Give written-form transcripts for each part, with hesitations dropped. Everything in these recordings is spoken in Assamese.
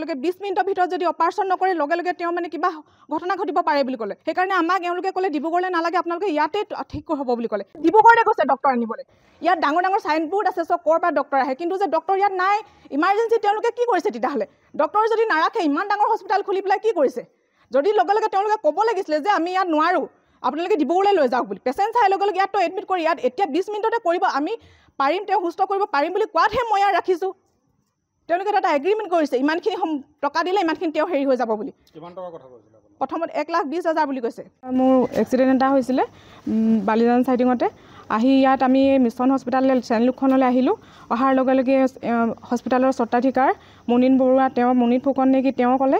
লগে 20 মিনিটৰ ভিতৰত যদি অপাৰেশ্যন নকৰে লগে লগে তেওঁ মানে কিবা ঘটনা ঘটিব পাৰে বুলি ক'লে। সেইকাৰণে আমাক এওঁলোকে ক'লে ডিব্ৰুগড়লৈ নালাগে, আপোনালোকে ইয়াতে ঠিক হ'ব বুলি ক'লে। ডিব্ৰুগড়লৈ গৈছে ডক্টৰ আনিবলৈ। ইয়াত ডাঙৰ ডাঙৰ চাইনবোৰ্ড আছে, চব ক'ৰ পৰা ডক্টৰ আহে, কিন্তু যে ডক্টৰ ইয়াত নাই। ইমাৰ্জেঞ্চি তেওঁলোকে কি কৰিছে তেতিয়াহ'লে? ডক্টৰ যদি নাৰাখে, ইমান ডাঙৰ হস্পিটেল খুলি পেলাই কি কৰিছে? যদি লগে লগে তেওঁলোকে ক'ব লাগিছিলে যে আমি ইয়াত নোৱাৰোঁ, আপোনালোকে ডিব্ৰুগড়লৈ লৈ যাওক বুলি। পেচেণ্ট চাই লগে লগে ইয়াততো এডমিট কৰি ইয়াত এতিয়া 20 মিনিটতে কৰিব, আমি পাৰিম, তেওঁ সুস্থ কৰিব পাৰিম বুলি কোৱাতহে মই ইয়াত ৰাখিছোঁ। তেওঁলোকে এটা এগ্ৰিমেণ্ট কৰিছে, ইমানখিনি টকা দিলে ইমানখিনি তেওঁ হেৰি হৈ যাব বুলি। প্ৰথমত 1,20,000 বুলি কৈছে। মোৰ এক্সিডেণ্ট এটা হৈছিলে বালিজান চাইডিঙতে। আহি ইয়াত আমি মিছন হস্পিটাললৈ চেনলুকখনলৈ আহিলোঁ। অহাৰ লগে লগে হস্পিটালৰ স্বত্বাধিকাৰ মুনীন বৰুৱা, তেওঁ মুনীন ফুকন নেকি, তেওঁ ক'লে,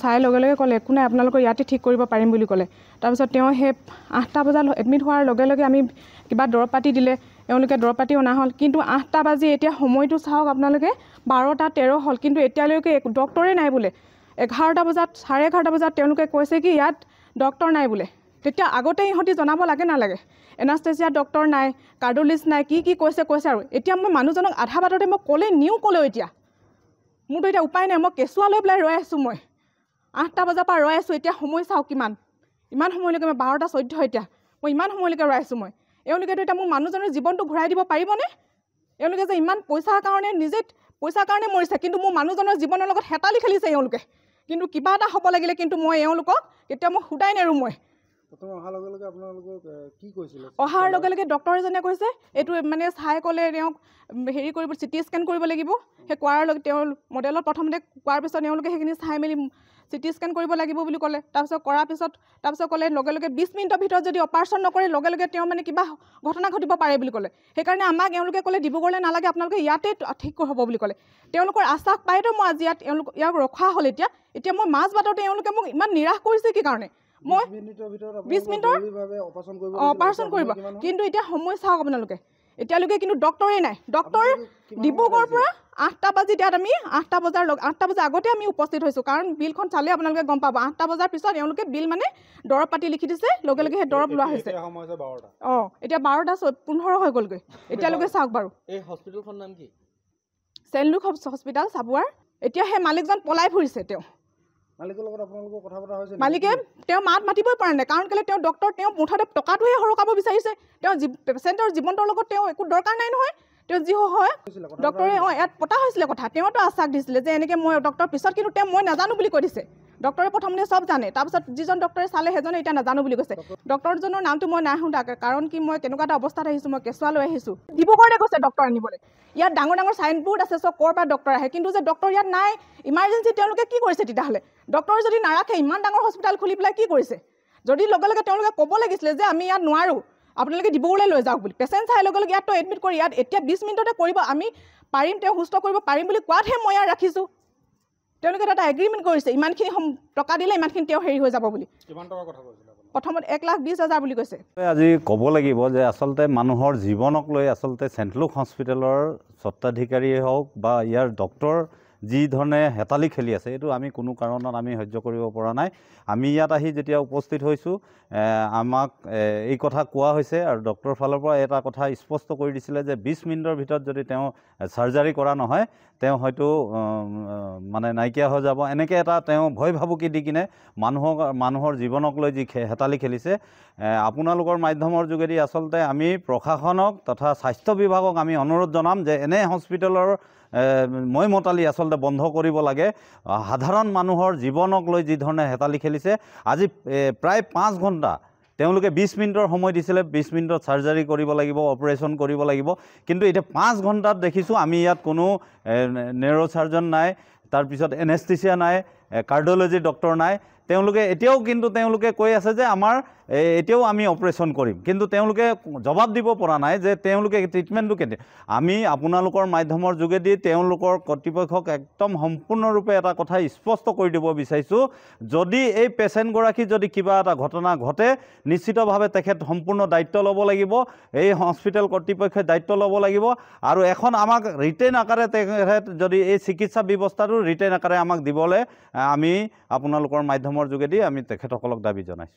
চাই লগে লগে ক'লে একো নাই, আপোনালোকৰ ইয়াতে ঠিক কৰিব পাৰিম বুলি ক'লে। তাৰপিছত তেওঁ সেই 8টা বজাত এডমিট হোৱাৰ লগে লগে আমি কিবা দৰৱ পাতি দিলে, এওঁলোকে দৰৱ পাতি অনা হ'ল। কিন্তু 8টা বাজি এতিয়া সময়টো চাওক আপোনালোকে, 12:13 হ'ল, কিন্তু এতিয়ালৈকে ডক্টৰে নাই বোলে। 11টা বজাত 11:30 বজাত তেওঁলোকে কৈছে কি ইয়াত ডক্টৰ নাই বোলে। তেতিয়া আগতে ইহঁতি জনাব লাগে নালাগে? এনাষ্টেচিয়া ডক্টৰ নাই, কাৰ্ডিঅ'লজিষ্ট নাই, কি কৈছে আৰু। এতিয়া মই মানুহজনক আধা বাটতে মই ক'লে এতিয়া মোৰতো এতিয়া উপায় নাই, মই কেঁচুৱা লৈ পেলাই ৰৈ আছোঁ। মই 8টা বজাৰ পৰা ৰৈ আছোঁ। এতিয়া সময় চাওক কিমান, ইমান সময়লৈকে মই 12:14 এতিয়া মই ইমান সময়লৈকে ৰৈ আছোঁ। এওঁলোকেতো এতিয়া মোৰ মানুহজনৰ জীৱনটো ঘূৰাই দিব পাৰিবনে? এওঁলোকে যে ইমান পইচাৰ কাৰণে নিজে পইচাৰ কাৰণে মৰিছে, কিন্তু মোৰ মানুহজনৰ জীৱনৰ লগত হেতালি খেলিছে এওঁলোকে। কিন্তু কিবা এটা হ'ব লাগিলে, কিন্তু মই এওঁলোকক কেতিয়াও মই সুদাই নেৰোঁ। মই অহাৰ লগে লগে ডক্টৰ এজনে কৈছে এইটো মানে চাই ক'লে তেওঁক হেৰি কৰিব, CT স্কেন কৰিব লাগিব। সেই কোৱাৰ লগে তেওঁ মডেলত প্ৰথমতে কোৱাৰ পিছত এওঁলোকে সেইখিনি চাই মেলি CT স্কেন কৰিব লাগিব বুলি ক'লে। তাৰপিছত কৰাৰ পিছত ক'লে লগে লগে 20 মিনিটৰ ভিতৰত যদি অপাৰেশ্যন নকৰে লগে লগে তেওঁ মানে কিবা ঘটনা ঘটিব পাৰে বুলি ক'লে। সেইকাৰণে আমাক এওঁলোকে ক'লে ডিব্ৰুগড়লৈ নালাগে, আপোনালোকে ইয়াতে ঠিক হ'ব বুলি ক'লে। তেওঁলোকৰ আশ্বাস পাইতো মই আজি ইয়াক ৰখা হ'ল। এতিয়া মই মাজ বাটতে এওঁলোকে মোক ইমান নিৰাশ কৰিছে কি কাৰণে? মই 20 মিনিটৰ অপাৰেশ্যন কৰিব, কিন্তু এতিয়া সময় চাওক আপোনালোকে, এতিয়ালৈকে কিন্তু ডক্টৰে নাই। ডক্টৰ ডিব্ৰুগড়ৰ পৰা 8টা বাজি ইয়াত আমি 8টা বজাৰ আগতে আমি উপস্থিত হৈছোঁ। কাৰণ বিলখন চালে আপোনালোকে গম পাব, 8টা বজাৰ পিছত এওঁলোকে বিল মানে দৰৱ পাতি লিখি দিছে, লগে লগে সেই দৰৱ লোৱা হৈছে। এতিয়া 12:15 হৈ গ'লগৈ। এতিয়ালৈকে চাওক বাৰু। এই হস্পিটেলখনৰ নাম কি? চেনলুক হস্পিটাল চাবুৱাৰ। এতিয়া সেই মালিকজন পলাই ফুৰিছে। তেওঁ মালিকে তেওঁ মাতিবই পৰা নাই, কাৰণ কেলৈ তেওঁ ডক্টৰ, তেওঁ মুঠতে টকাটোহে সৰকাব বিচাৰিছে। তেওঁ পেচেণ্টৰ জীৱনটোৰ লগত তেওঁ একো দৰকাৰ নাই নহয়। তেওঁ যি হয় ডক্টৰে ইয়াত পতা হৈছিলে কথা, তেওঁতো আশ্বাস দিছিলে যে এনেকৈ মই ডক্টৰ পিছত, কিন্তু তেওঁ মই নাজানো বুলি কৈ দিছে। ডক্টৰে প্ৰথমতে চব জানে, তাৰপিছত যিজন ডক্টৰে চালে সেইজনে এতিয়া নাজানো বুলি কৈছে। ডক্টৰজনৰ নামটো মই নাই শুনা, কাৰণ কি মই কেনেকুৱা এটা অৱস্থাত আহিছোঁ, মই কেঁচুৱা লৈ আহিছোঁ। ডিব্ৰুগড়লৈ গৈছে ডক্টৰ আনিবলৈ। ইয়াত ডাঙৰ ডাঙৰ চাইনবোৰ্ড আছে, চব ক'ৰ পৰা ডক্টৰ আহে, কিন্তু যে ডক্টৰ ইয়াত নাই। ইমাৰ্জেঞ্চি তেওঁলোকে কি কৰিছে তেতিয়াহ'লে? ডক্টৰ যদি নাৰাখে, ইমান ডাঙৰ হস্পিটেল খুলি পেলাই কি কৰিছে? যদি লগে লগে তেওঁলোকে ক'ব লাগিছিলে যে আমি ইয়াত নোৱাৰোঁ, আপোনালোকে ডিব্ৰুগড়লৈ লৈ যাওক বুলি। পেচেণ্ট চাই লগে লগে ইয়াততো এডমিট কৰি ইয়াত এতিয়া 20 মিনিটতে কৰিব, আমি পাৰিম, তেওঁ সুস্থ কৰিব পাৰিম বুলি কোৱাতহে মই ইয়াত ৰাখিছোঁ। তেওঁলোকে এটা এগ্ৰিমেণ্ট কৰিছে, ইমানখিনি টকা দিলে ইমানখিনি তেওঁ হেৰি হৈ যাব বুলি। প্ৰথমত 1,20,000 বুলি কৈছে। আজি ক'ব লাগিব যে আচলতে মানুহৰ জীৱনক লৈ আচলতে চেণ্টলুক হস্পিটেলৰ স্বত্বাধিকাৰীয়ে হওক বা ইয়াৰ ডক্টৰ যি ধৰণে হেতালি খেলি আছে, এইটো আমি কোনো কাৰণত আমি সহ্য কৰিব পৰা নাই। আমি ইয়াত আহি যেতিয়া উপস্থিত হৈছোঁ, আমাক এই কথা কোৱা হৈছে আৰু ডক্টৰৰ ফালৰ পৰা এটা কথা স্পষ্ট কৰি দিছিলে যে 20 মিনিটৰ ভিতৰত যদি তেওঁ চাৰ্জাৰী কৰা নহয়, তেওঁ হয়তো মানে নাইকিয়া হৈ যাব। এনেকৈ এটা তেওঁ ভয় ভাবুকি দি কিনে মানুহৰ জীৱনক লৈ যি হেতালি খেলিছে। আপোনালোকৰ মাধ্যমৰ যোগেদি আচলতে আমি প্ৰশাসনক তথা স্বাস্থ্য বিভাগক আমি অনুৰোধ জনাম যে এনে হস্পিটেলৰ মতালি আচলতে বন্ধ কৰিব লাগে। সাধাৰণ মানুহৰ জীৱনক লৈ যি ধৰণে হেতালি খেলিছে, আজি প্ৰায় 5 ঘণ্টা তেওঁলোকে 20 মিনিটৰ সময় দিছিলে, 20 মিনিটত চাৰ্জাৰী কৰিব লাগিব, অপাৰেশ্যন কৰিব লাগিব, কিন্তু এতিয়া 5 ঘণ্টাত দেখিছোঁ আমি ইয়াত কোনো নেউৰ'চাৰ্জন নাই, তাৰপিছত এনেস্থেচিয়া নাই, কাৰ্ডিঅ'লজি ডক্টৰ নাই। তেওঁলোকে এতিয়াও কিন্তু তেওঁলোকে কৈ আছে যে আমাৰ এতিয়াও আমি অপাৰেশ্যন কৰিম, কিন্তু তেওঁলোকে জবাব দিব পৰা নাই যে তেওঁলোকে ট্ৰিটমেণ্টটো কেতিয়া। আমি আপোনালোকৰ মাধ্যমৰ যোগেদি তেওঁলোকৰ কৰ্তৃপক্ষক একদম সম্পূৰ্ণৰূপে এটা কথা স্পষ্ট কৰি দিব বিচাৰিছোঁ, যদি এই পেচেণ্টগৰাকী যদি কিবা এটা ঘটনা ঘটে, নিশ্চিতভাৱে তেখেত সম্পূৰ্ণ দায়িত্ব ল'ব লাগিব। এই হস্পিটেল কৰ্তৃপক্ষই দায়িত্ব ল'ব লাগিব আৰু এখন আমাক ৰিটেন আকাৰে তেখেত যদি এই চিকিৎসা ব্যৱস্থাটো ৰিটেন আকাৰে আমাক দিবলৈ আমি আপোনালোকৰ মাধ্যমৰ যোগেদি আমি তেখেতসকলক দাবী জনাইছোঁ।